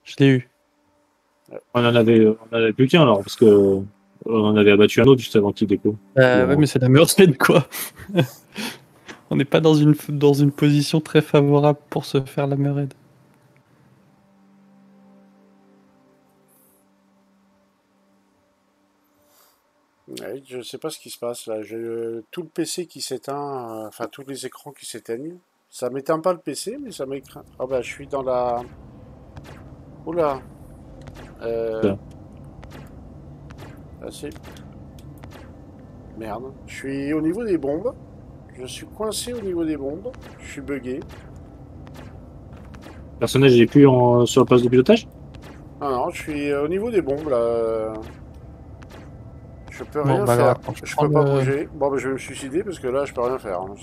Je l'ai eu. On en avait plus qu'un alors, parce que on en avait abattu un autre juste avant qu'il déco. Ouais, mais c'est la Meursaide, quoi. On n'est pas dans une position très favorable pour se faire la Meursaide. Ouais, je sais pas ce qui se passe là. J'ai tout le PC qui s'éteint, enfin tous les écrans qui s'éteignent. Ça m'éteint pas le PC, mais ça m'écran. Ah bah je suis dans la. Oula. Ça. Ah, c'est. Merde. Je suis au niveau des bombes. Je suis coincé au niveau des bombes. Je suis bugué. Le personnage n'est plus sur le poste de pilotage? Ah non, je suis au niveau des bombes là. Je peux Bon, rien bah faire. alors, Je peux pas bouger. Bon, bah je vais me suicider parce que là je peux rien faire. Hein.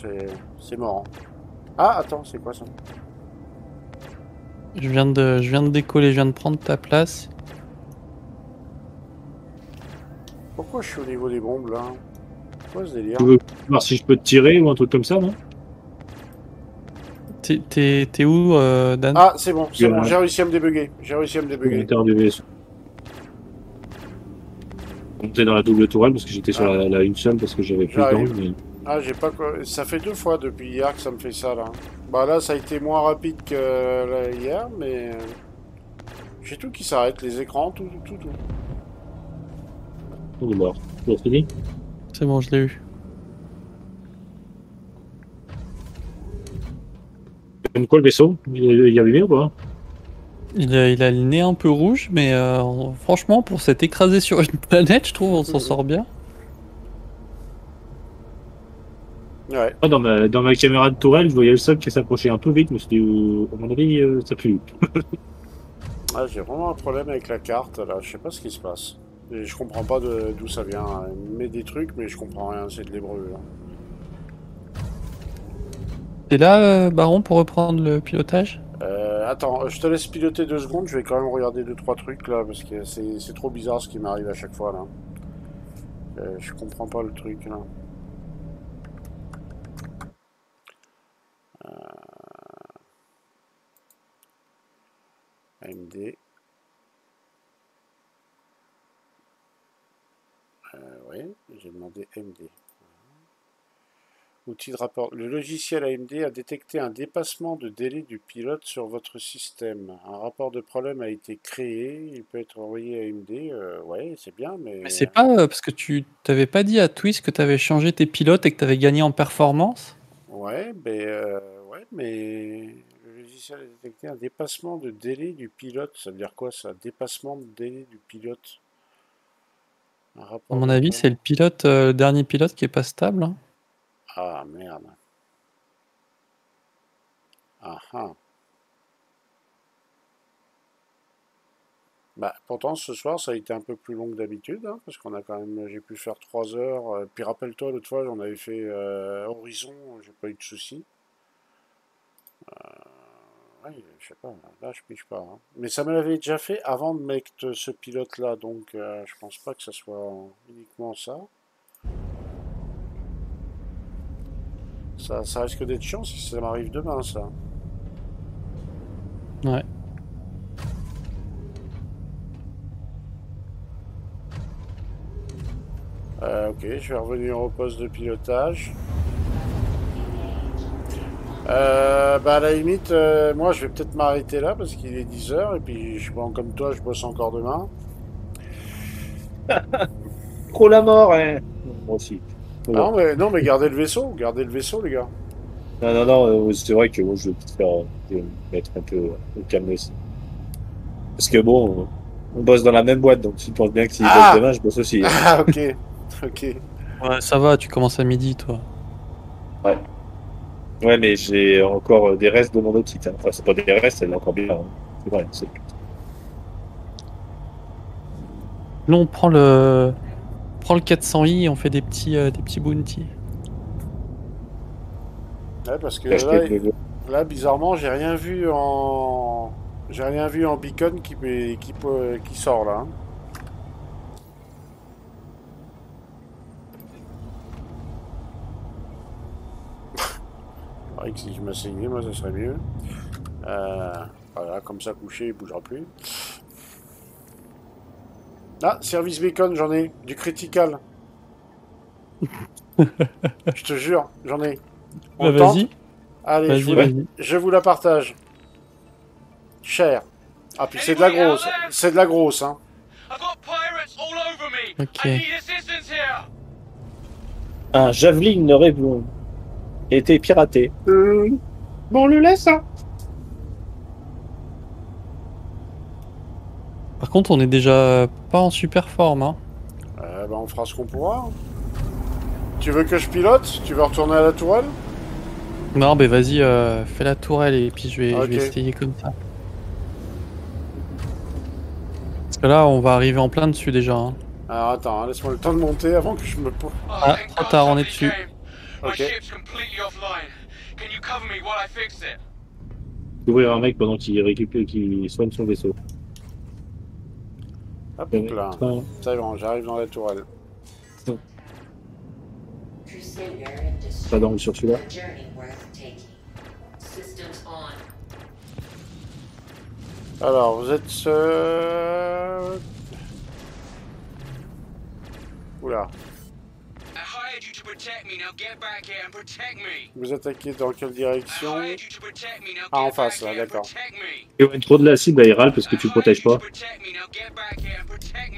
C'est mort. Ah, attends, c'est quoi ça? Je viens de décoller, je viens de prendre ta place. Pourquoi je suis au niveau des bombes là? Quoi ce délire? Tu veux voir si je peux te tirer ou un truc comme ça, non? T'es où, Dan? Ah, c'est bon, j'ai réussi à me débugger. J'ai réussi à me débugger. L'intérieur du vaisseau. Monter dans la double tourelle parce que j'étais sur la une seule parce que j'avais plus de temps. Mais... Ah, j'ai pas quoi. Ça fait 2 fois depuis hier que ça me fait ça là. Bah là, ça a été moins rapide que là, hier, mais. J'ai tout qui s'arrête, les écrans, tout. On est mort. Tu as fini? C'est bon, je l'ai eu. Comme quoi le vaisseau? Il y a allumé ou pas? Il a le nez un peu rouge, mais franchement, pour s'être écrasé sur une planète, je trouve on s'en sort bien. Ouais. Ah, dans ma caméra de tourelle, je voyais le sol qui s'approchait un peu vite, mais c'était, à mon avis, ça pue. Ah, j'ai vraiment un problème avec la carte là, je sais pas ce qui se passe. Et je comprends pas d'où ça vient. Il met des trucs, mais je comprends rien, c'est de l'hébreu. T'es là, Baron, pour reprendre le pilotage? Attends, je te laisse piloter 2 secondes, je vais quand même regarder 2-3 trucs là, parce que c'est trop bizarre ce qui m'arrive à chaque fois là. Je comprends pas le truc là. AMD. Oui, j'ai demandé AMD. Outil de rapport. Le logiciel AMD a détecté un dépassement de délai du pilote sur votre système. Un rapport de problème a été créé. Il peut être envoyé à AMD. Ouais, c'est bien, mais... Mais c'est pas parce que tu t'avais pas dit à Twist que t'avais changé tes pilotes et que t'avais gagné en performance? Ouais, mais le logiciel a détecté un dépassement de délai du pilote. Ça veut dire quoi ça? Dépassement de délai du pilote. Un À rapport mon de avis, problème. c'est le dernier pilote qui est pas stable. Hein. Ah, merde. Ah ah. Bah, pourtant, ce soir, ça a été un peu plus long que d'habitude, hein, parce qu'on a quand même, j'ai pu faire 3 heures. Puis rappelle-toi, l'autre fois, j'en avais fait Horizon, j'ai pas eu de soucis. Ouais, je sais pas, là, je piche pas. Hein. Mais ça me l'avait déjà fait avant de mettre ce pilote-là, donc je pense pas que ça soit uniquement ça. Ça risque d'être chiant si ça m'arrive demain, ça. Ouais. Ok, je vais revenir au poste de pilotage. Bah à la limite, moi je vais peut-être m'arrêter là parce qu'il est 10 h et puis je bon, comme toi je bosse encore demain. Trop la mort, hein. Moi aussi. Ah, non mais gardez le vaisseau les gars. Non, c'est vrai que moi, je vais peut-être mettre un peu au calme aussi. Parce que bon, on bosse dans la même boîte, donc tu penses bien que s'il bosse demain, je bosse aussi. Hein. Ah ok, ok. Ouais, ça va, tu commences à midi, toi. Ouais. Ouais, mais j'ai encore des restes de mon autre site. Hein. Enfin, c'est pas des restes, elle est encore bien. Hein. C'est vrai. Là, on prend le 400i et on fait des petits bounty. Ouais, parce que là bizarrement j'ai rien vu en beacon qui sort là. Hein. C'est vrai que si je m'asseyais, moi ça serait mieux. Voilà, comme ça, couché, il bougera plus. Ah, service bacon, j'en ai. Du critical. Je te jure, j'en ai. On Bah, tente. vas-y. Allez, Vas-y, vas-y. je vous la partage. Cher. Ah, puis c'est de la grosse. C'est de la grosse, hein. Ok. Un javelin aurait été piraté. Bon, on le laisse, hein. Par contre, on est déjà pas en super forme, hein. Bah, on fera ce qu'on pourra. Tu veux que je pilote? Tu veux retourner à la tourelle? Non, mais vas-y, fais la tourelle et puis je Ok. vais essayer comme ça. Parce que là, on va arriver en plein dessus déjà. Hein. Alors attends, hein, laisse-moi le temps de monter avant que je me... Ah, trop tard, on est dessus. Ok. Ouvrir un mec pendant qu'il récupère, qu'il soigne son vaisseau. Hop là. Ça y est, j'arrive dans la tourelle. Pas dans sur celui-là. Alors, vous êtes... Oula. Vous attaquez dans quelle direction? Ah, en face, là, d'accord. Éloigne trop de la cible aérale parce que tu protèges pas.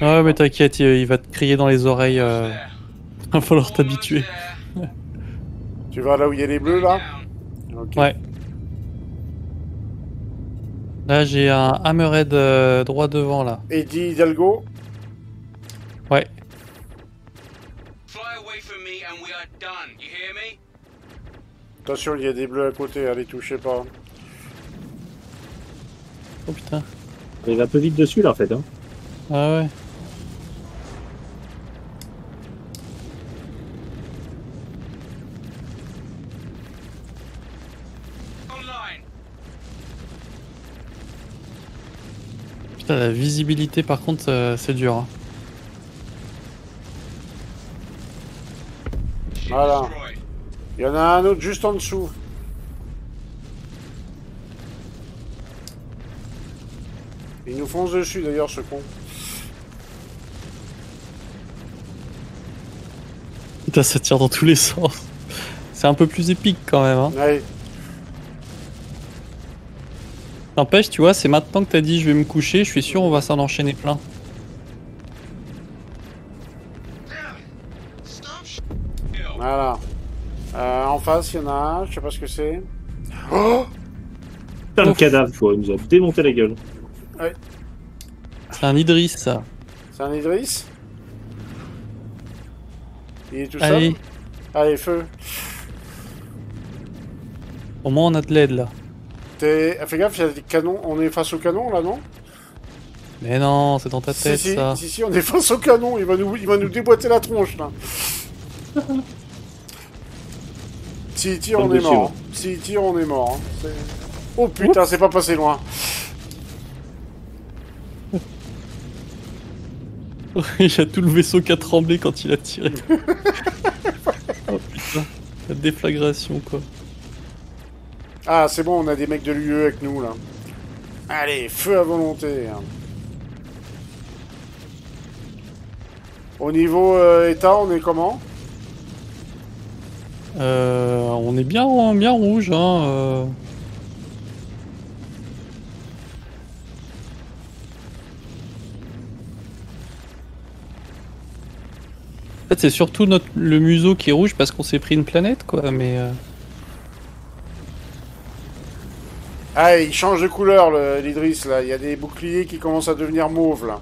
Ouais, mais t'inquiète, il va te crier dans les oreilles. Va falloir t'habituer. Tu vas là où il y a les bleus, là? Ok. Ouais. Là, j'ai un hammerhead droit devant, là. Eddie Hidalgo? Ouais. Attention, il y a des bleus à côté, allez, touchez pas. Oh putain. Il va un peu vite dessus là en fait. Hein. Ah ouais. Putain, la visibilité par contre, c'est dur. Hein. Voilà. Il y en a un autre juste en dessous. Il nous fonce dessus d'ailleurs, ce con. Putain, ça tire dans tous les sens. C'est un peu plus épique quand même. Hein. Ouais. N'empêche, tu vois, c'est maintenant que t'as dit je vais me coucher, je suis sûr on va s'en enchaîner plein. Voilà. En face, il y en a un, je sais pas ce que c'est. Oh, Putain, le cadavre, quoi. Il nous a démonté la gueule. ouais. C'est un Idriss, ça. C'est un Idriss? Il est tout Allez, seul? Allez, feu. au moins on a de l'aide là. Fais gaffe, il y a des canons. On est face au canon, là, non? Mais non, c'est dans ta tête si, ça. si, on est face au canon. Il va nous déboîter la tronche, là. S'il tire, on est mort. Hein. S'il tire, on est mort. Hein. Oh putain, c'est pas passé loin. Il y a tout le vaisseau qui a tremblé quand il a tiré. Oh putain, la déflagration quoi. Ah, c'est bon, on a des mecs de l'UE avec nous, là. Allez, feu à volonté. Hein. Au niveau état, on est comment? On est bien rouge, hein. En fait, c'est surtout le museau qui est rouge parce qu'on s'est pris une planète, quoi, mais... Ah, il change de couleur, l'Idriss, là. Il y a des boucliers qui commencent à devenir mauves, là.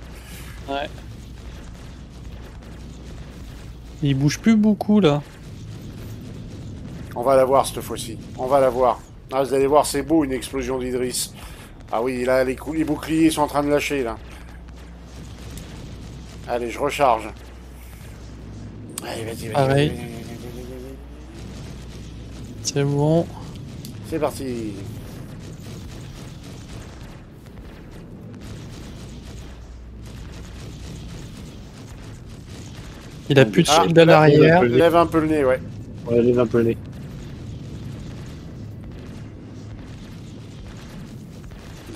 Ouais. Il bouge plus beaucoup, là. On va la voir, cette fois-ci. On va la voir. Ah, vous allez voir, c'est beau, une explosion d'Idriss. Ah oui, là, les boucliers sont en train de lâcher, là. Allez, je recharge. Allez, vas-y, vas-y. Pareil. C'est bon. C'est parti. Il a plus de shield à l'arrière. Lève un peu le nez, ouais. Ouais, lève un peu le nez.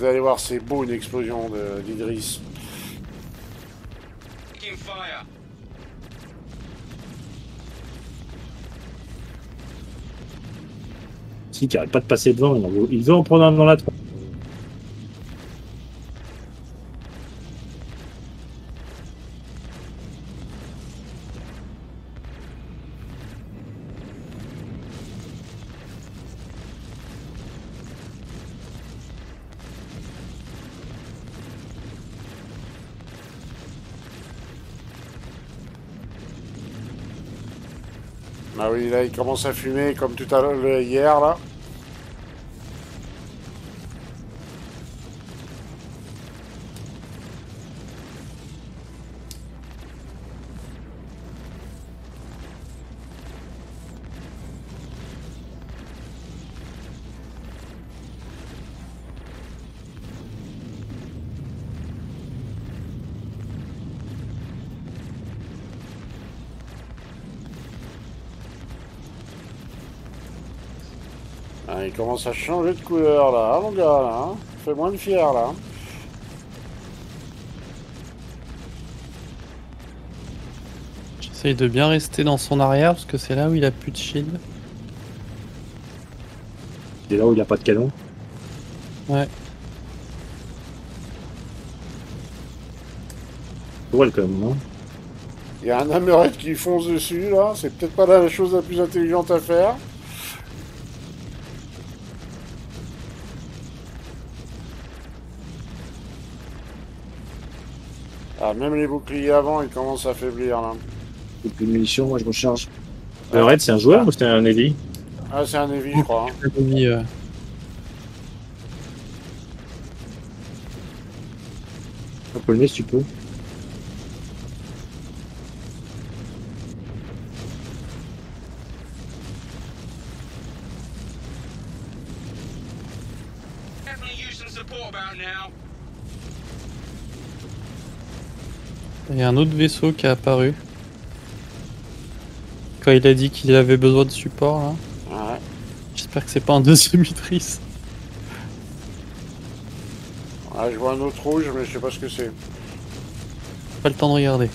vous allez voir, c'est beau une explosion d'Idriss. Si, qui arrête pas de passer devant, il veut en prendre un dans la tronche. Ah oui, là, il commence à fumer comme tout à l'heure, hier, là. Ah, il commence à changer de couleur, là, mon gars, là. Hein. Fait moins de fier, là. J'essaye de bien rester dans son arrière, parce que c'est là où il a plus de shield. C'est là où il n'y a pas de canon. Ouais. Ouais, quand même, non? Il y a un hammerhead qui fonce dessus, là. C'est peut-être pas la chose la plus intelligente à faire. Ah, même les boucliers avant, ils commencent à faiblir, là. J'ai plus de munitions, moi je recharge. Le Red, c'est un joueur ou c'était un Heavy? Ah, c'est un Heavy, je crois. Hein. Un peu le nez si tu peux. Il y a un autre vaisseau qui est apparu. Quand il a dit qu'il avait besoin de support, là. Ouais. J'espère que c'est pas un deuxième Idriss. Ah, je vois un autre rouge, mais je sais pas ce que c'est. Pas le temps de regarder.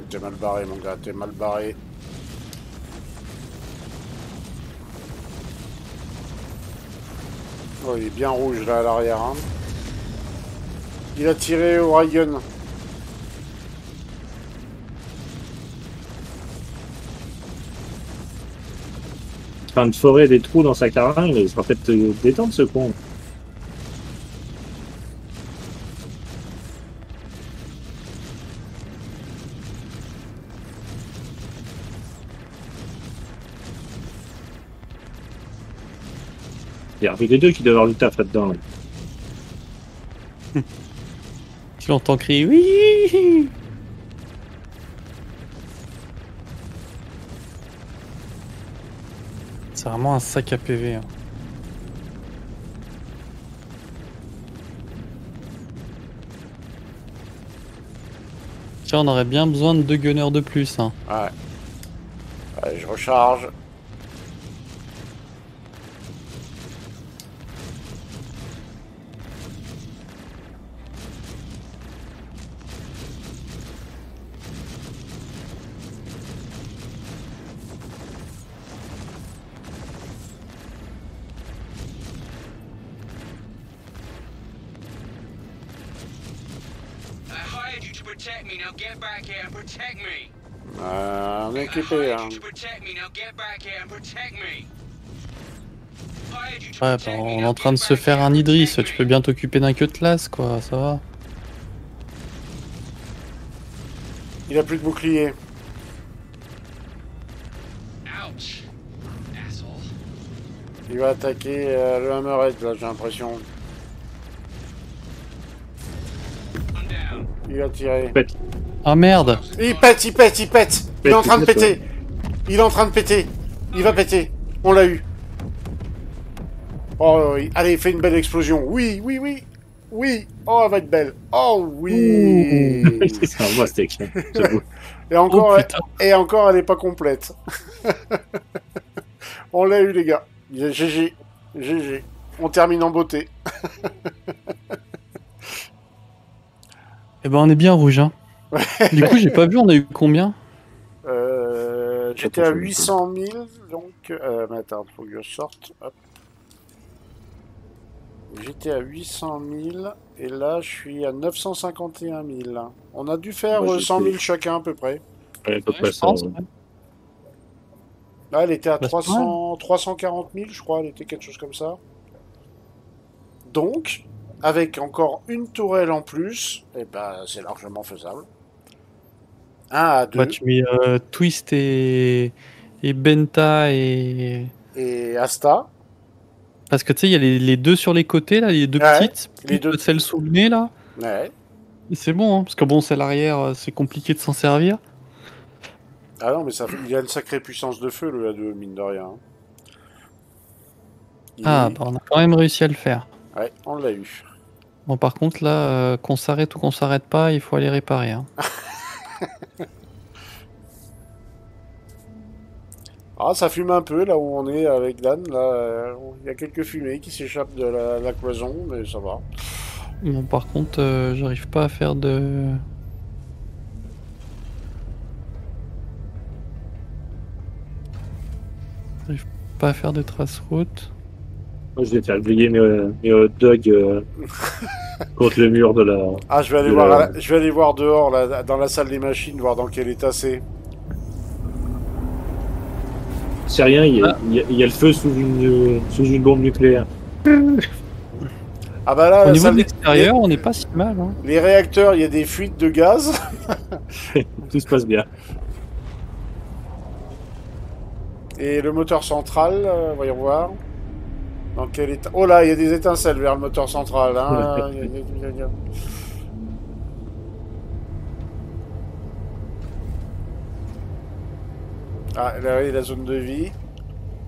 T'es mal barré, mon gars, t'es mal barré. Oh, il est bien rouge, là, à l'arrière. Hein. Il a tiré au Raygun. Train de forer des trous dans sa caringue, il sera peut-être détendre ce con. Il y a les deux qui doivent avoir du taf là-dedans. Tu l'entends crier oui. C'est vraiment un sac à PV. Hein. Tiens, on aurait bien besoin de 2 gunners de plus. Hein. Ouais. Allez, je recharge. On est équipé, hein. Ouais, bah, on est en train de se faire un Idriss, tu peux bien t'occuper d'un cutlass, quoi, ça va. Il a plus de bouclier. Il va attaquer le Hammerhead, là, j'ai l'impression. Il a tiré. Ah merde! Il pète, il pète, il pète! Il est en train de péter! Il est en train de péter! Il va péter! On l'a eu! Oh, oui. Allez, fais une belle explosion! Oui, oui, oui! Oui. Oh, elle va être belle. Oh, oui. C'est un bon steak, j'avoue. Et encore, Oh, putain. elle est pas complète. On l'a eu, les gars. GG. GG. On termine en beauté. Eh ben, on est bien rouge, hein. Du coup, j'ai pas vu, on a eu combien? J'étais à 800 000, donc... mais attends, faut que je sorte. Hop. J'étais à 800 000, et là, je suis à 951 000. On a dû faire Moi, 100 000 chacun, à peu près. Ouais, à peu Ouais, près je ça. pense, Ouais. ouais. Là, elle était à Bah, c'est pas mal. 340 000, je crois, elle était quelque chose comme ça. Donc, avec encore une tourelle en plus, eh ben, c'est largement faisable. 1 à 2, Bah, tu mets Twist et Benta et... et Asta. Parce que tu sais, il y a les deux sur les côtés, là, les deux Ouais, petites, les plus deux. celle sous le nez, là. Ouais. Et c'est bon, hein, parce que bon, celle arrière, c'est compliqué de s'en servir. Ah non, mais ça, il a une sacrée puissance de feu, le A2, mine de rien. Ah, bah, on a quand même réussi à le faire. Ouais, on l'a eu. Bon, par contre, là, qu'on s'arrête ou qu'on s'arrête pas, il faut aller réparer, hein. Ah, ça fume un peu, là où on est avec Dan. Là, il y a quelques fumées qui s'échappent de la cloison, mais ça va. Bon, par contre, j'arrive pas à faire de... J'arrive pas à faire de trace route. Moi, je vais faire griller mes hot dogs contre le mur de la. Ah, je vais aller de voir, la- je vais aller voir dehors, là, dans la salle des machines, voir dans quel état c'est. C'est rien, il y a le feu sous une bombe nucléaire. Ah bah là, Au la niveau salle de des- l'extérieur, on n'est pas si mal, hein. les réacteurs, il y a des fuites de gaz. Tout se passe bien. Et le moteur central, voyons voir. Dans quel état... Oh là, il y a des étincelles vers le moteur central. Hein. Ah, là, oui, la zone de vie.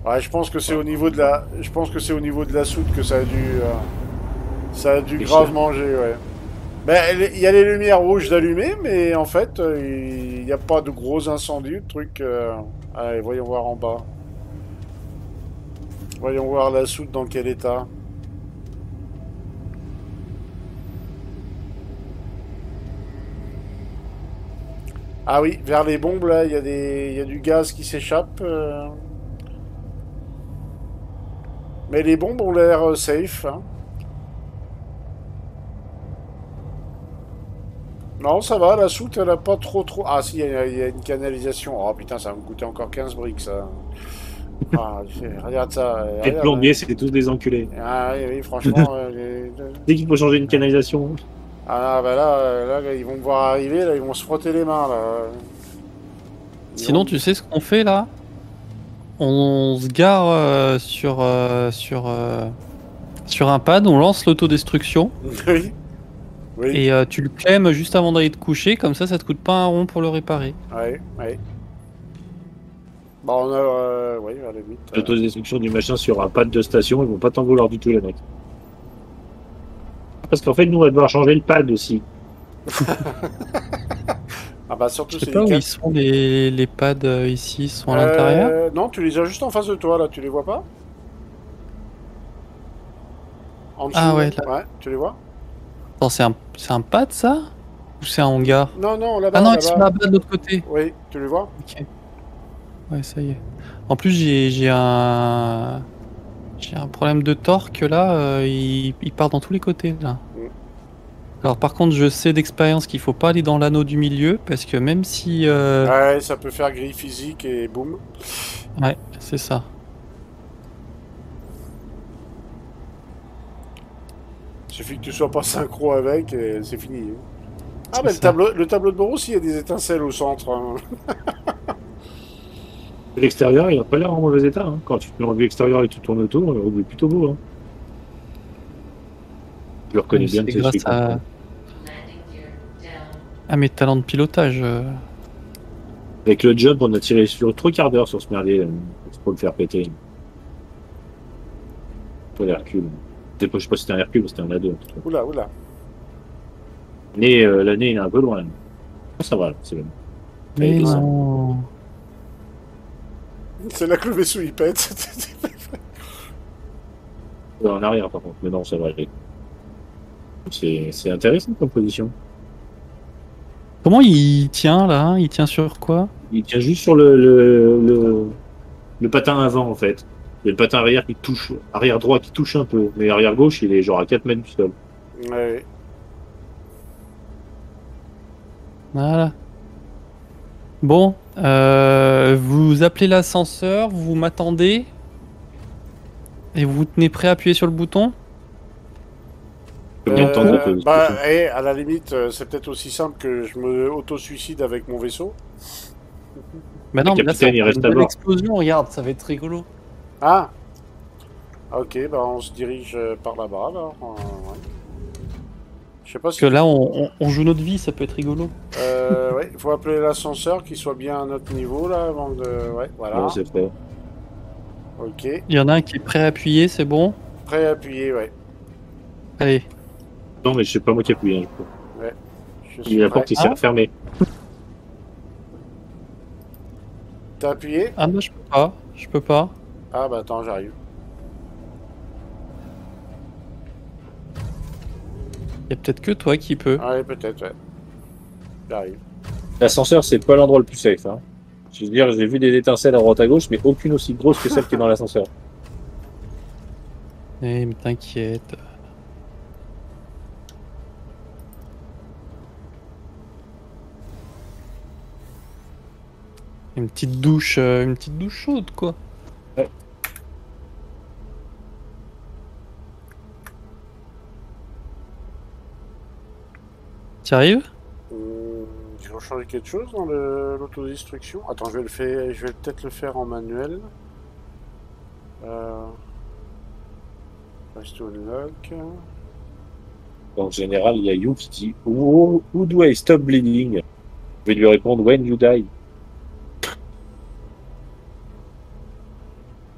Ouais, je pense que c'est au niveau de la... Je pense que c'est au niveau de la soute que ça a dû... Ça a dû C'est grave cher. manger, ouais. Ben, il y a les lumières rouges d'allumées, mais en fait, il n'y a pas de gros incendies, de trucs... Allez, voyons voir en bas. Voyons voir la soute dans quel état. Ah oui, vers les bombes, là, il y a du gaz qui s'échappe. Mais les bombes ont l'air safe. Hein. Non, ça va, la soute, elle a pas trop... Ah si, il y a une canalisation. Oh putain, ça va me coûter encore 15 briques, ça. Ah, regarde ça. Les Regarde, plombiers, c'est tous des enculés. Ah oui, oui, franchement... Dès qu'il faut changer une canalisation, Ah bah là, ils vont me voir arriver, là, ils vont se frotter les mains, là. Sinon, tu sais ce qu'on fait, là? On se gare sur un pad, on lance l'autodestruction, Oui. Oui. et tu le clemmes juste avant d'aller te coucher, comme ça te coûte pas un rond pour le réparer. Ouais, ouais. Bah on a... oui, à la limite. l'autodestruction du machin sur un pad de station, ils vont pas t'en vouloir du tout, les mecs. Parce qu'en fait, nous, on va devoir changer le pad aussi. Ah bah surtout Je sais c'est pas les où câbles. ils sont les pads ici, ils sont à l'intérieur. Non, tu les as juste en face de toi, là, tu les vois pas? En dessous, Ah ouais, là. Ouais, tu les vois? Attends, c'est un pad ça? Ou c'est un hangar? Non, là-bas, Ah non, ils sont là-bas. là-bas de l'autre côté. Oui, tu les vois? Ok. Ouais, ça y est. En plus, j'ai un problème de torque là, il part dans tous les côtés là. Mm. Alors par contre, je sais d'expérience qu'il faut pas aller dans l'anneau du milieu parce que même si Ouais, ça peut faire grille physique et boum. ouais, c'est ça. Suffit que tu sois pas synchro avec et c'est fini. Ah C'est bah ça. le tableau de bord aussi, il y a des étincelles au centre. Hein. L'extérieur, il a pas l'air en mauvais état. Hein. Quand tu te mets en vue extérieure et tu tournes autour, il est plutôt beau. Hein. Je le reconnais bien. C'est Tu sais, grâce je suis content. à mes talents de pilotage. Avec le jump, on a tiré sur 3 quarts d'heure sur ce merdier pour le faire péter. Pour les reculs. Je sais pas si c'était un Hercule ou c'était un ado. Oula, oula. L'année il est un peu loin. Là. Ça va, c'est bon. Mais Allez, descends. non. C'est là que le vaisseau il pète. En arrière par contre, mais non, ça va aller. C'est intéressant comme position. Comment il tient là? Il tient sur quoi? Il tient juste sur le patin avant en fait. Il y a le patin arrière qui touche, arrière droit qui touche un peu, mais arrière gauche il est genre à 4 mètres du sol. Ouais. Voilà. Bon, vous appelez l'ascenseur, vous m'attendez et vous tenez prêt à appuyer sur le bouton? Combien de temps de pause? Et à la limite, c'est peut-être aussi simple que je me auto-suicide avec mon vaisseau. Bah non, Le mais là, capitaine, c'est il en reste une à belle bord. explosion, regarde, ça va être rigolo. Ah. Ok, bah on se dirige par là-bas alors. Ouais. Je sais pas Parce si. que là, on joue notre vie, ça peut être rigolo. Ouais, il faut appeler l'ascenseur qui soit bien à notre niveau là avant de. Ouais, voilà. Bon, c'est fait. Ok. Il y en a un qui est prêt à appuyer, c'est bon? Prêt à appuyer, ouais. Allez. Non, mais je sais pas moi qui appuie. Hein, Ouais. Je suis la prêt. porte il s'est refermée. T'as appuyé? Ah non, je peux pas. Je peux pas. Ah bah attends, j'arrive. Il y a peut-être que toi qui peux. Ouais, peut-être, ouais. J'arrive. L'ascenseur, c'est pas l'endroit le plus safe. Hein. Je veux dire, j'ai vu des étincelles à droite à gauche, mais aucune aussi grosse que celle qui est dans l'ascenseur. Eh, mais t'inquiète. Une petite douche chaude, quoi. Ouais. Tu arrives? Il faut changer quelque chose dans l'autodestruction. Attends, je vais peut-être le faire en manuel. Reste to unlock. En général, il y a You qui dit Who do I stop bleeding? Je vais lui répondre When you die.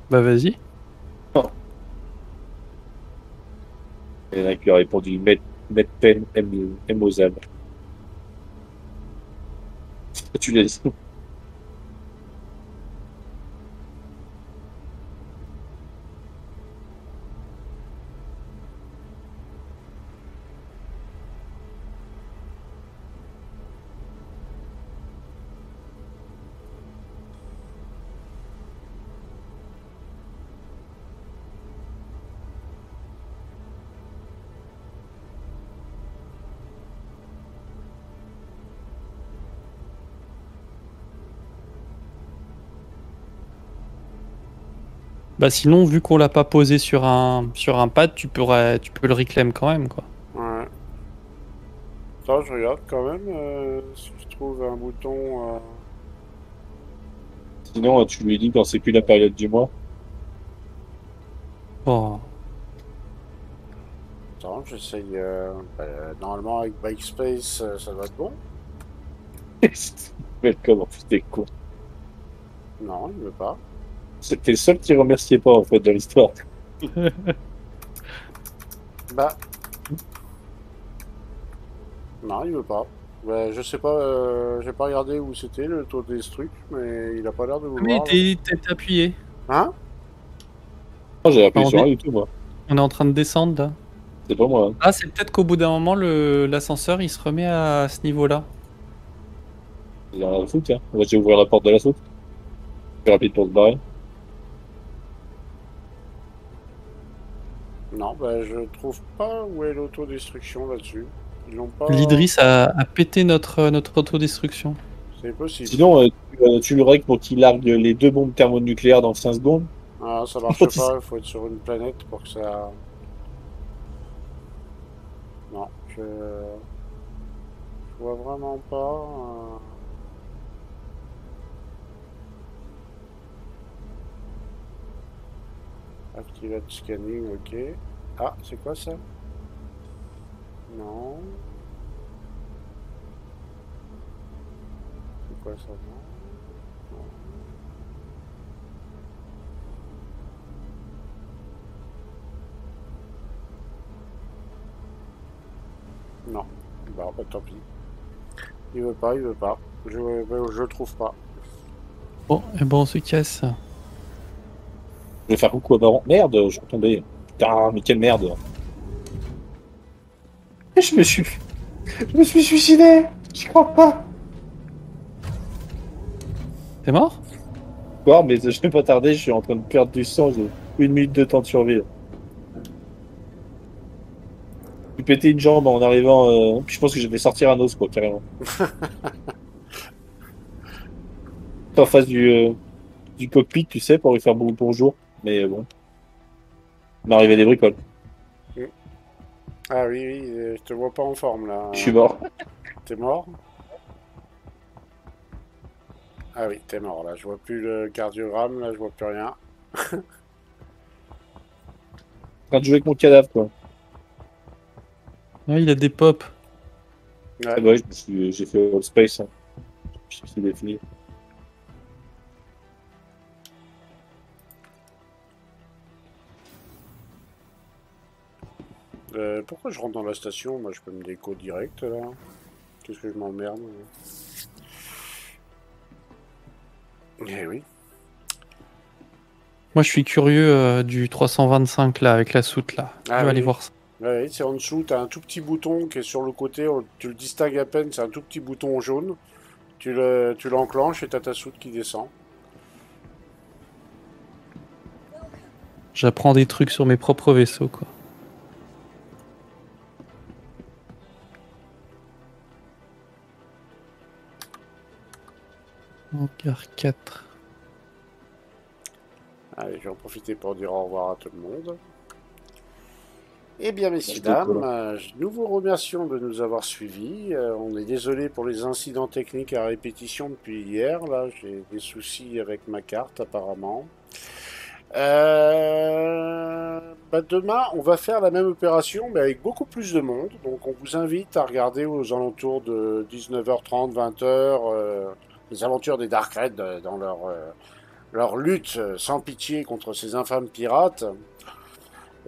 Bah vas-y. Il y en a qui lui a répondu Met pen Mozam. Tu l'as dit. Bah sinon, vu qu'on l'a pas posé sur un pad, tu peux le reclaim quand même, quoi. Ouais. Attends, je regarde quand même si je trouve un bouton. Sinon, tu lui dis quand c'est plus la période du mois. Oh. Attends, j'essaye. Normalement, avec Bikespace, ça doit être bon. Welcome, en plus, t'es con. Non, il veut pas. C'était le seul qui remerciait pas, en fait, dans l'histoire. Bah. Non, il veut pas. Ouais, je sais pas, j'ai pas regardé où c'était le taux des trucs, mais il a pas l'air de Mais vouloir. t'es appuyé. Hein? Ah, j'ai appuyé Ah, sur rien du tout, moi. On est en train de descendre là. C'est pas moi. Hein. Ah, c'est peut-être qu'au bout d'un moment, l'ascenseur il se remet à ce niveau-là. Il y a rien à foutre, hein. On va essayer d'ouvrir la porte de la soute. Plus rapide pour se barrer. Non, bah je trouve pas où est l'autodestruction là-dessus. Ils l'ont pas. L'Idris a pété notre autodestruction. C'est possible. Sinon, tu le règles pour qu'il largue les 2 bombes thermonucléaires dans 5 secondes. Ah, ça marche pas, il faut être sur une planète pour que ça. Non, je vois vraiment pas. Activate scanning, ok. Ah, c'est quoi ça? Non. C'est quoi ça? Non. Non. bah tant pis. Il veut pas, il veut pas. Je le trouve pas. Bon, et bon, on se casse. Je vais faire coucou à Baron. Merde, je suis retombé. Putain, mais quelle merde. Je me suis suicidé. Je crois pas. T'es mort? Bon, mais je vais pas tarder, je suis en train de perdre du sang, j'ai 1 minute de temps de survie. J'ai pété une jambe en arrivant, puis je pense que je vais sortir un os, quoi, carrément. En face du cockpit, tu sais, pour lui faire bonjour. Mais bon, il m'est arrivé des bricoles. Mm. Ah oui, oui, je te vois pas en forme là. Je suis mort. T'es mort? Ah oui, t'es mort là. Je vois plus le cardiogramme, là, je vois plus rien. En train de jouer avec mon cadavre, quoi. Ouais, il a des pops. Ouais. Ah bah ouais, j'ai fait All Space. Hein. Je suis défini. Pourquoi je rentre dans la station? Moi, je peux me déco direct là. Qu'est-ce que je m'emmerde? Eh oui. Moi, je suis curieux du 325 là, avec la soute là. Ah je vais oui, aller oui. voir ça. Ouais, c'est en dessous, t'as un tout petit bouton qui est sur le côté, tu le distingues à peine, c'est un tout petit bouton jaune. Tu l'enclenches et t'as ta soute qui descend. J'apprends des trucs sur mes propres vaisseaux, quoi. Hangar 4. Allez, je vais en profiter pour dire au revoir à tout le monde. Eh bien, messieurs, C'était cool. dames, nous vous remercions de nous avoir suivis. On est désolé pour les incidents techniques à répétition depuis hier. Là, j'ai des soucis avec ma carte, apparemment. Demain, on va faire la même opération, mais avec beaucoup plus de monde. Donc, on vous invite à regarder aux alentours de 19h30, 20h, les aventures des Dark Red dans leur lutte sans pitié contre ces infâmes pirates.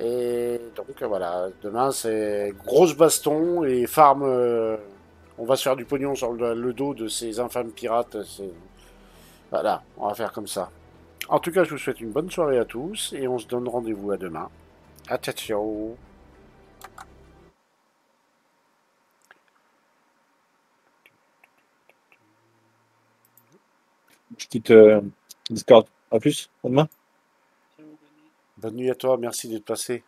Et donc, voilà, demain, c'est grosse baston et farm. On va se faire du pognon sur le dos de ces infâmes pirates. Voilà, on va faire comme ça. En tout cas, je vous souhaite une bonne soirée à tous et on se donne rendez-vous à demain. À ciao, ciao. Je quitte Discord. À plus, à demain. Bonne nuit à toi, merci d'être passé.